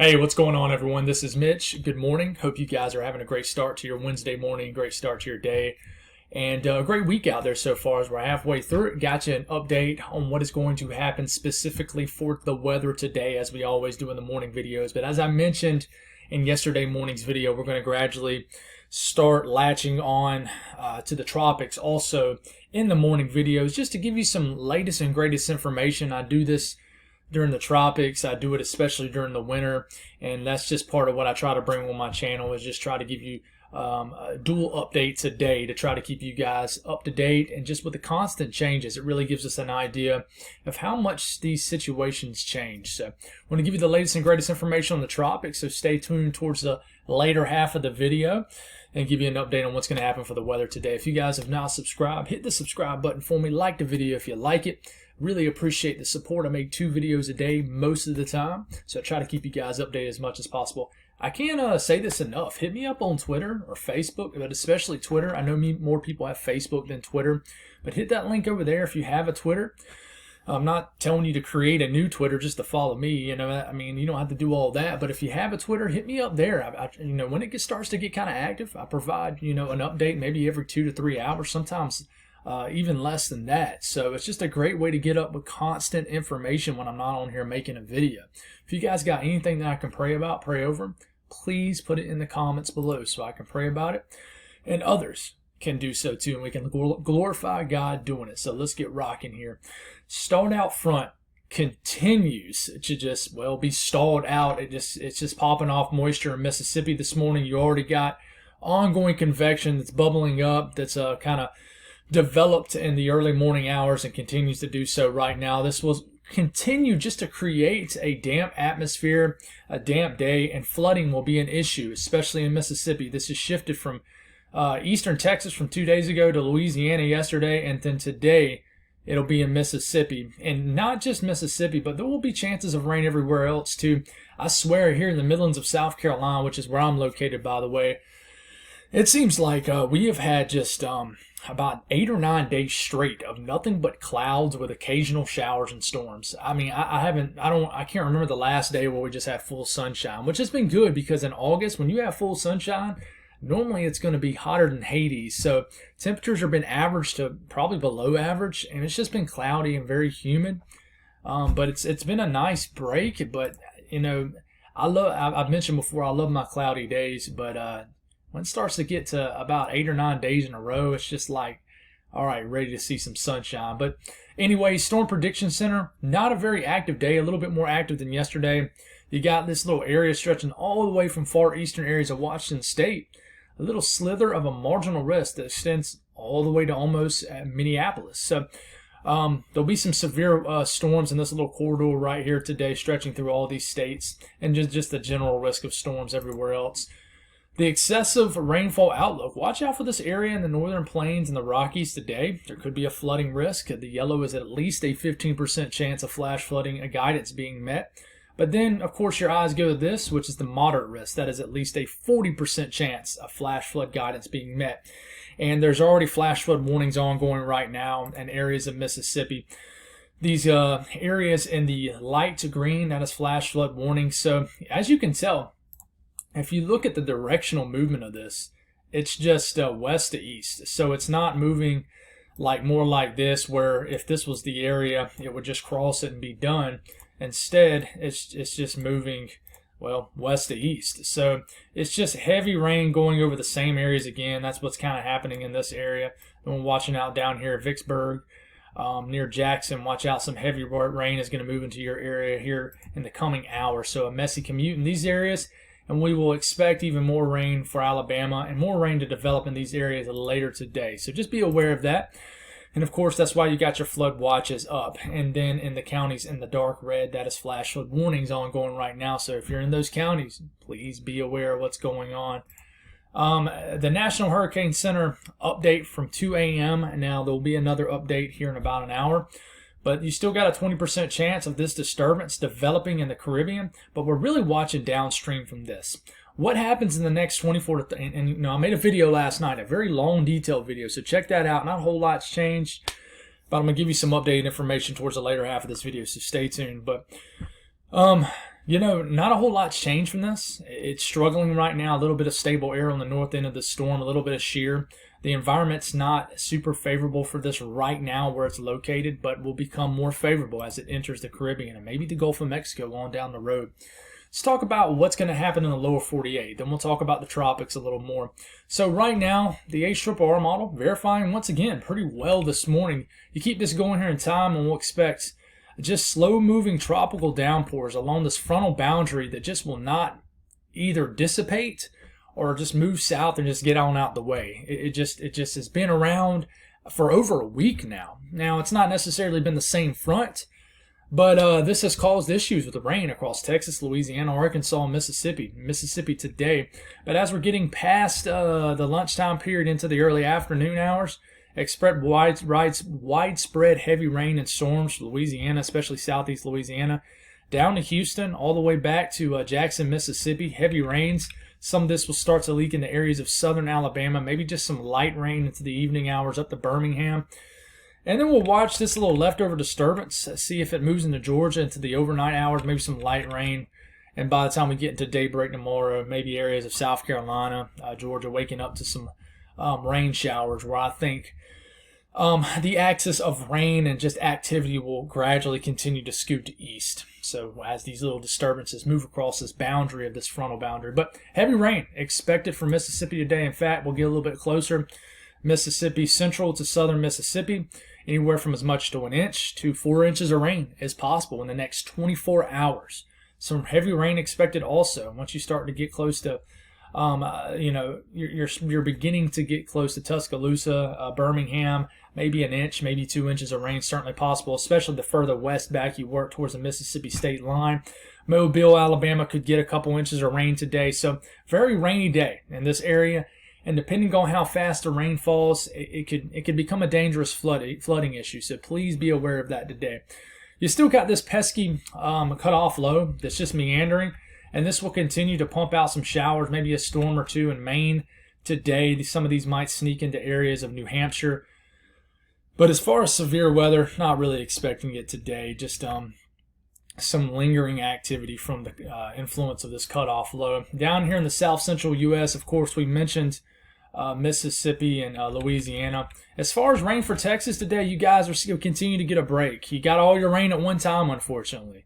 Hey, what's going on, everyone? This is Mitch. Good morning. Hope you guys are having a great start to your Wednesday morning, great start to your day, and a great week out there so far as we're halfway through it. Got you an update on what is going to happen specifically for the weather today, as we always do in the morning videos. But as I mentioned in yesterday morning's video, we're going to gradually start latching on to the tropics also in the morning videos, just to give you some latest and greatest information. I do this during the tropics. I do it especially during the winter, and that's just part of what I try to bring on my channel, is just try to give you dual updates a day to try to keep you guys up to date. And just with the constant changes, it really gives us an idea of how much these situations change. So I want to give you the latest and greatest information on the tropics, so stay tuned towards the later half of the video and give you an update on what's going to happen for the weather today. If you guys have not subscribed, hit the subscribe button for me. Like the video if you like it. Really appreciate the support. I make 2 videos a day most of the time, so I try to keep you guys updated as much as possible. I can't say this enough. Hit me up on Twitter or Facebook, but especially Twitter. I know more people have Facebook than Twitter, but hit that link over there if you have a Twitter. I'm not telling you to create a new Twitter just to follow me. You know, I mean, you don't have to do all that. But if you have a Twitter, hit me up there. When it starts to get kind of active, I provide, an update maybe every 2 to 3 hours, sometimes even less than that. So it's just a great way to get up with constant information when I'm not on here making a video. If you guys got anything that I can pray about, pray over, please put it in the comments below so I can pray about it, and others can do so too, and we can glorify God doing it. So let's get rocking here. Start out front continues to just, be stalled out. It's just popping off moisture in Mississippi this morning. You already got ongoing convection that's bubbling up, that's kind of developed in the early morning hours and continues to do so right now. This will continue just to create a damp atmosphere, a damp day, and flooding will be an issue, especially in Mississippi. This has shifted from eastern Texas from 2 days ago to Louisiana yesterday, and then today it'll be in Mississippi. And not just Mississippi, but there will be chances of rain everywhere else too. I swear, here in the Midlands of South Carolina, which is where I'm located, by the way, it seems like we have had just about 8 or 9 days straight of nothing but clouds with occasional showers and storms. I mean, I can't remember the last day where we just had full sunshine, which has been good, because in August, when you have full sunshine, normally it's going to be hotter than Hades. So temperatures have been average to probably below average, and it's just been cloudy and very humid. But it's been a nice break. But I've mentioned before, I love my cloudy days, but when it starts to get to about 8 or 9 days in a row, it's just like, all right, ready to see some sunshine. But anyway, Storm Prediction Center, not a very active day, a little bit more active than yesterday. You got this little area stretching all the way from far eastern areas of Washington State, a little slither of a marginal risk that extends all the way to almost Minneapolis. So there'll be some severe storms in this little corridor right here today, stretching through all these states, and just the general risk of storms everywhere else. The excessive rainfall outlook. Watch out for this area in the northern plains and the Rockies today. There could be a flooding risk. The yellow is at least a 15% chance of flash flooding, a guidance being met. But then, of course, your eyes go to this, which is the moderate risk. That is at least a 40% chance of flash flood guidance being met. And there's already flash flood warnings ongoing right now in areas of Mississippi. These areas in the light to green, that is flash flood warning. So as you can tell, if you look at the directional movement of this, it's just west to east. So it's not moving more like this, where if this was the area, it would just cross it and be done. Instead, it's just moving, west to east. So it's just heavy rain going over the same areas again. That's what's kind of happening in this area. And we're watching out down here at Vicksburg, near Jackson. Watch out, some heavy rain is going to move into your area here in the coming hours. So a messy commute in these areas. And we will expect even more rain for Alabama and more rain to develop in these areas later today. So just be aware of that. And of course, that's why you got your flood watches up. And then in the counties in the dark red, that is flash flood warnings ongoing right now. So if you're in those counties, please be aware of what's going on. The National Hurricane Center update from 2 a.m. Now, there will be another update here in about an hour. But you still got a 20% chance of this disturbance developing in the Caribbean. But we're really watching downstream from this. What happens in the next 24 to I made a video last night, a very long, detailed video. So check that out. Not a whole lot's changed. But I'm going to give you some updated information towards the later half of this video. So stay tuned. But Not a whole lot's changed from this. It's struggling right now. A little bit of stable air on the north end of the storm, a little bit of shear. The environment's not super favorable for this right now where it's located, but will become more favorable as it enters the Caribbean and maybe the Gulf of Mexico on down the road. Let's talk about what's going to happen in the lower 48. Then we'll talk about the tropics a little more. So right now, the HRRR model verifying once again pretty well this morning. You keep this going here in time and we'll expect just slow-moving tropical downpours along this frontal boundary that just will not either dissipate or just move south and just get on out the way. It just has been around for over a week now. Now, it's not necessarily been the same front, but this has caused issues with the rain across Texas, Louisiana, Arkansas, and Mississippi today. But as we're getting past the lunchtime period into the early afternoon hours, expect widespread heavy rain and storms for Louisiana, especially southeast Louisiana, down to Houston, all the way back to Jackson, Mississippi. Heavy rains. Some of this will start to leak into areas of southern Alabama, maybe just some light rain into the evening hours up to Birmingham. And then we'll watch this little leftover disturbance, see if it moves into Georgia into the overnight hours, maybe some light rain. And by the time we get into daybreak tomorrow, maybe areas of South Carolina, Georgia, waking up to some rain showers where I think the axis of rain and just activity will gradually continue to scoot to east. So as these little disturbances move across this boundary of this frontal boundary. But heavy rain expected for Mississippi today. In fact, we'll get a little bit closer. Mississippi, central to southern Mississippi, anywhere from as much to 1 inch to 4 inches of rain is possible in the next 24 hours. Some heavy rain expected also. Once you start to get close to you're beginning to get close to Tuscaloosa, Birmingham, maybe 1 inch, maybe 2 inches of rain, certainly possible, especially the further west back you work towards the Mississippi state line. Mobile, Alabama could get a couple inches of rain today. So very rainy day in this area. And depending on how fast the rain falls, it could become a dangerous flooding issue. So please be aware of that today. You still got this pesky cutoff low that's just meandering. And this will continue to pump out some showers, maybe a storm or two in Maine today. Some of these might sneak into areas of New Hampshire. But as far as severe weather, not really expecting it today. Just some lingering activity from the influence of this cutoff low. Down here in the south central U.S., of course, we mentioned Mississippi and Louisiana. As far as rain for Texas today, you guys are still continue to get a break. You got all your rain at one time, unfortunately.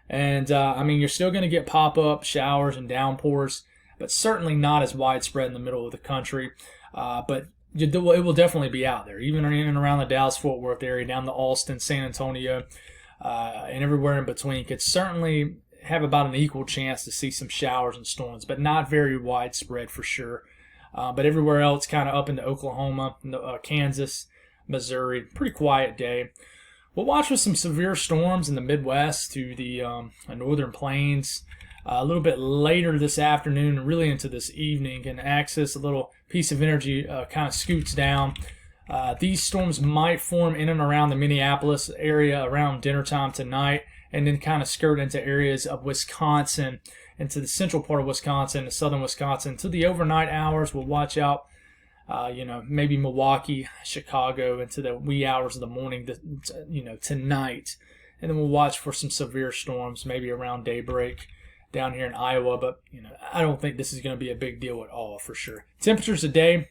And, you're still going to get pop-up showers and downpours, but certainly not as widespread in the middle of the country. But it will definitely be out there, even in and around the Dallas-Fort Worth area, down to Austin, San Antonio, and everywhere in between. Could certainly have about an equal chance to see some showers and storms, but not very widespread for sure. But everywhere else, kind of up into Oklahoma, Kansas, Missouri, pretty quiet day. We'll watch for some severe storms in the Midwest to the northern plains a little bit later this afternoon and really into this evening. And access a little piece of energy kind of scoots down. These storms might form in and around the Minneapolis area around dinner time tonight and then kind of skirt into areas of Wisconsin, into the central part of Wisconsin, the southern Wisconsin. To the overnight hours, we'll watch out. Maybe Milwaukee, Chicago, into the wee hours of the morning, tonight. And then we'll watch for some severe storms, maybe around daybreak down here in Iowa. But, I don't think this is going to be a big deal at all for sure. Temperatures today,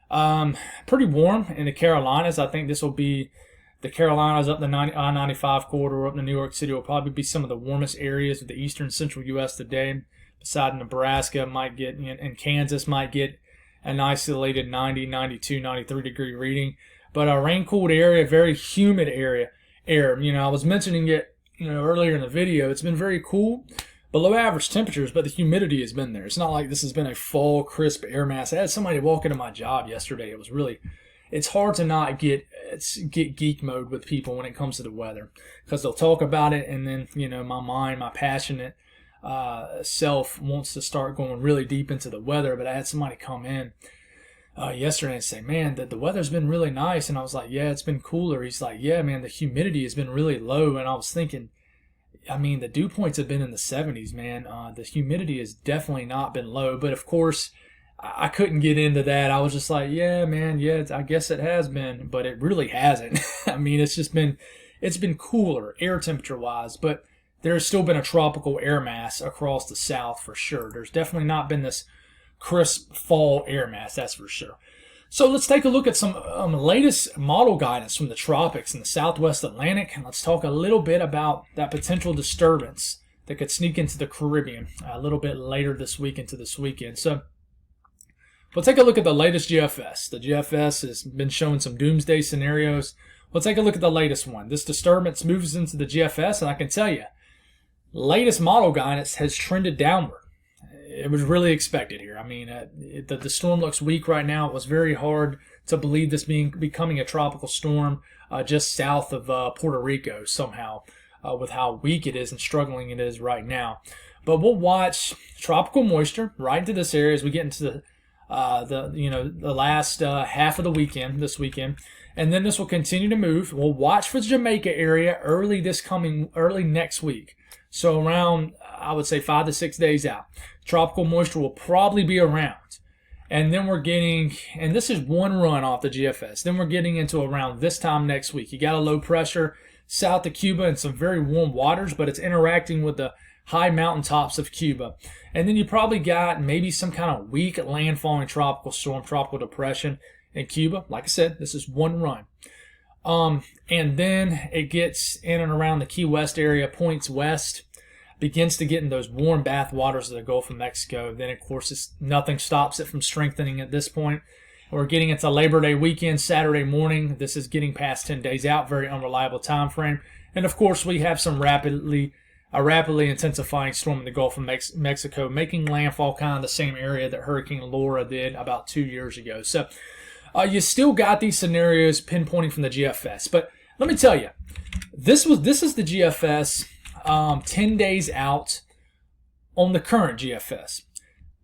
pretty warm in the Carolinas. I think this will be the Carolinas up the I-95 corridor, up to New York City will probably be some of the warmest areas of the eastern central U.S. today. Beside Nebraska might get, and Kansas might get an isolated 90, 92, 93 degree reading. But a rain-cooled area, very humid air. I was mentioning it, earlier in the video. It's been very cool, below average temperatures, but the humidity has been there. It's not like this has been a fall, crisp air mass. I had somebody walk into my job yesterday. It's hard to not get geek mode with people when it comes to the weather, because they'll talk about it, and then, my passionate self wants to start going really deep into the weather. But I had somebody come in yesterday and say, man, the weather's been really nice. And I was like, yeah, it's been cooler. He's like, yeah, man, the humidity has been really low. And I was thinking, the dew points have been in the 70s, man. The humidity has definitely not been low. But of course, I couldn't get into that. I was just like, yeah, man, yeah, I guess it has been, but it really hasn't. It's been cooler air temperature wise, but there's still been a tropical air mass across the south for sure. There's definitely not been this crisp fall air mass, that's for sure. So let's take a look at some latest model guidance from the tropics in the southwest Atlantic, and let's talk a little bit about that potential disturbance that could sneak into the Caribbean a little bit later this week into this weekend. So we'll take a look at the latest GFS. The GFS has been showing some doomsday scenarios. We'll take a look at the latest one. This disturbance moves into the GFS, and I can tell you, latest model guidance has trended downward. It was really expected here. I mean, the storm looks weak right now. It was very hard to believe this becoming a tropical storm just south of Puerto Rico somehow, with how weak it is and struggling it is right now. But we'll watch tropical moisture right into this area as we get into the last half of the weekend, this weekend, and then this will continue to move. We'll watch for the Jamaica area early next week. So around, I would say 5 to 6 days out, tropical moisture will probably be around. And then we're getting, and this is one run off the GFS, then we're getting into around this time next week. You got a low pressure south of Cuba and some very warm waters, but it's interacting with the high mountaintops of Cuba. And then you probably got maybe some kind of weak landfalling tropical storm, tropical depression in Cuba. Like I said, this is one run. And then it gets in and around the Key West area, points west, begins to get in those warm bath waters of the Gulf of Mexico. Then, of course, nothing stops it from strengthening at this point. We're getting into Labor Day weekend, Saturday morning. This is getting past 10 days out, very unreliable time frame. And, of course, we have some rapidly intensifying storm in the Gulf of Mexico, making landfall kind of the same area that Hurricane Laura did about 2 years ago. So you still got these scenarios pinpointing from the GFS. But let me tell you, this is the GFS 10 days out on the current GFS.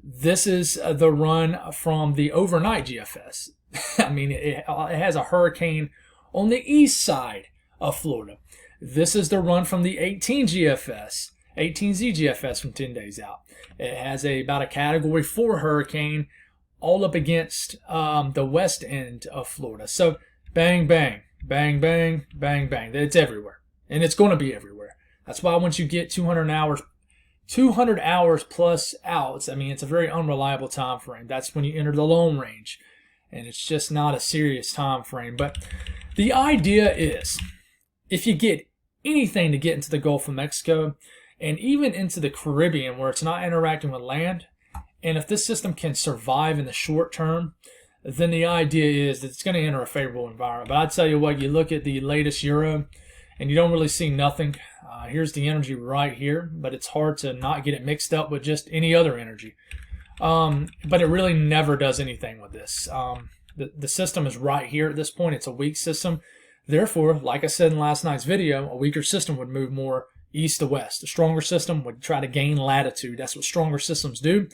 This is the run from the overnight GFS. I mean, it has a hurricane on the east side of Florida. This is the run from the 18Z GFS from 10 days out. It has about a Category 4 hurricane all up against the west end of Florida. So bang, bang, bang, bang, bang, bang. It's everywhere. And it's going to be everywhere. That's why once you get 200 hours plus outs, I mean, it's a very unreliable time frame. That's when you enter the long range. And it's just not a serious time frame. But the idea is, if you get anything to get into the Gulf of Mexico and even into the Caribbean where it's not interacting with land, and if this system can survive in the short term, then the idea is that it's going to enter a favorable environment. But I tell you what, you look at the latest Euro and you don't really see nothing. Here's the energy right here, but it's hard to not get it mixed up with just any other energy. But it really never does anything with this. The system is right here at this point. It's a weak system. Therefore, like I said in last night's video, a weaker system would move more east to west. A stronger system would try to gain latitude. That's what stronger systems do.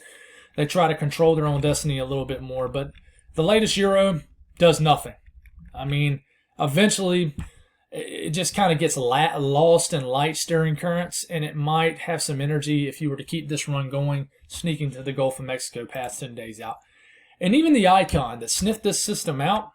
They try to control their own destiny a little bit more. But the latest Euro does nothing. I mean, eventually, it just kind of gets lost in light steering currents, and it might have some energy if you were to keep this run going, sneaking to the Gulf of Mexico past 10 days out. And even the icon that sniffed this system out,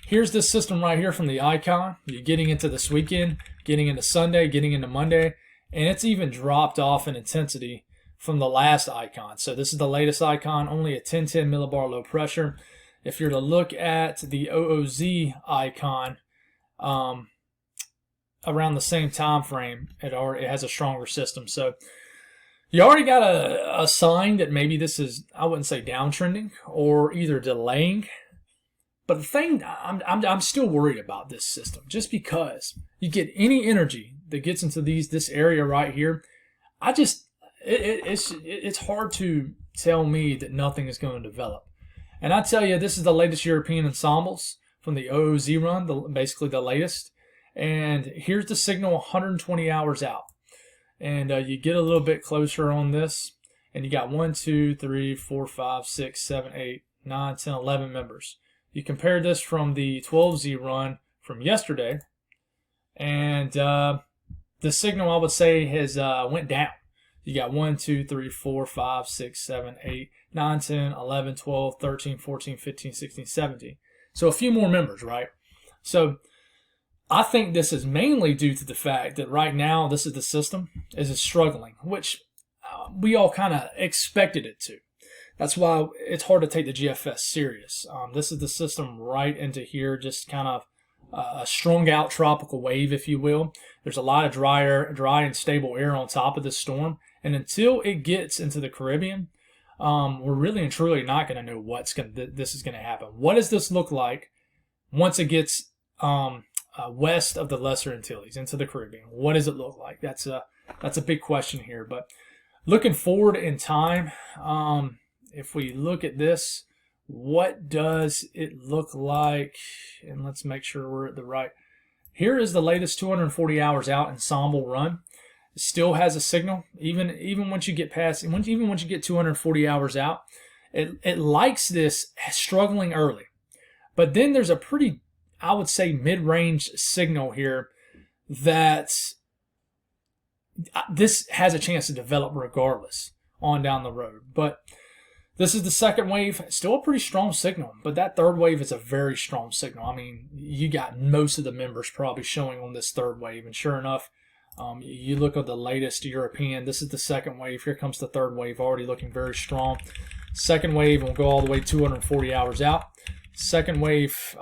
here's this system right here from the icon. You're getting into this weekend, getting into Sunday, getting into Monday, and it's even dropped off in intensity from the last icon. So this is the latest icon, only a 1010 millibar low pressure. If you're to look at the OOZ icon around the same time frame, it has a stronger system. So you already got a sign that maybe this is, I wouldn't say downtrending or either delaying. But the thing, I'm still worried about this system just because you get any energy that gets into this area right here. It's hard to tell me that nothing is going to develop. And I tell you, this is the latest European ensembles from the OOZ run, basically the latest. And here's the signal 120 hours out. And you get a little bit closer on this, and you got 1, 2, 3, 4, 5, 6, 7, 8, 9, 10, 11 members. You compare this from the 12Z run from yesterday, and the signal, I would say, has went down. You got 1, 2, 3, 4, 5, 6, 7, 8, 9, 10, 11, 12, 13, 14, 15, 16, 17. So a few more members, right? So I think this is mainly due to the fact that right now this is the system is struggling, which we all kind of expected it to. That's why it's hard to take the GFS serious. This is the system right into here, just kind of a strung out tropical wave, if you will. There's a lot of dry and stable air on top of this storm. And until it gets into the Caribbean, we're really and truly not going to know this is going to happen. What does this look like once it gets west of the Lesser Antilles into the Caribbean? What does it look like? That's a big question here. But looking forward in time, if we look at this, what does it look like? And let's make sure we're at the right. Here is the latest 240 hours out ensemble run. It still has a signal, even once you get past, even once you get 240 hours out, it likes this struggling early. But then there's a pretty, I would say, mid-range signal here that this has a chance to develop regardless on down the road. But this is the second wave, still a pretty strong signal, but that third wave is a very strong signal. I mean, you got most of the members probably showing on this third wave, and sure enough, you look at the latest European, this is the second wave. Here comes the third wave, already looking very strong. Second wave will go all the way 240 hours out. Second wave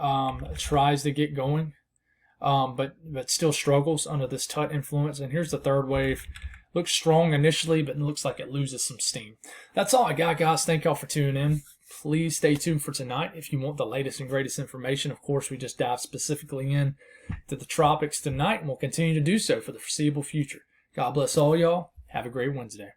tries to get going, but still struggles under this Tut influence. And here's the third wave. Looks strong initially, but it looks like it loses some steam. That's all I got, guys. Thank y'all for tuning in. Please stay tuned for tonight if you want the latest and greatest information. Of course, we just dive specifically in to the tropics tonight, and we'll continue to do so for the foreseeable future. God bless all y'all. Have a great Wednesday.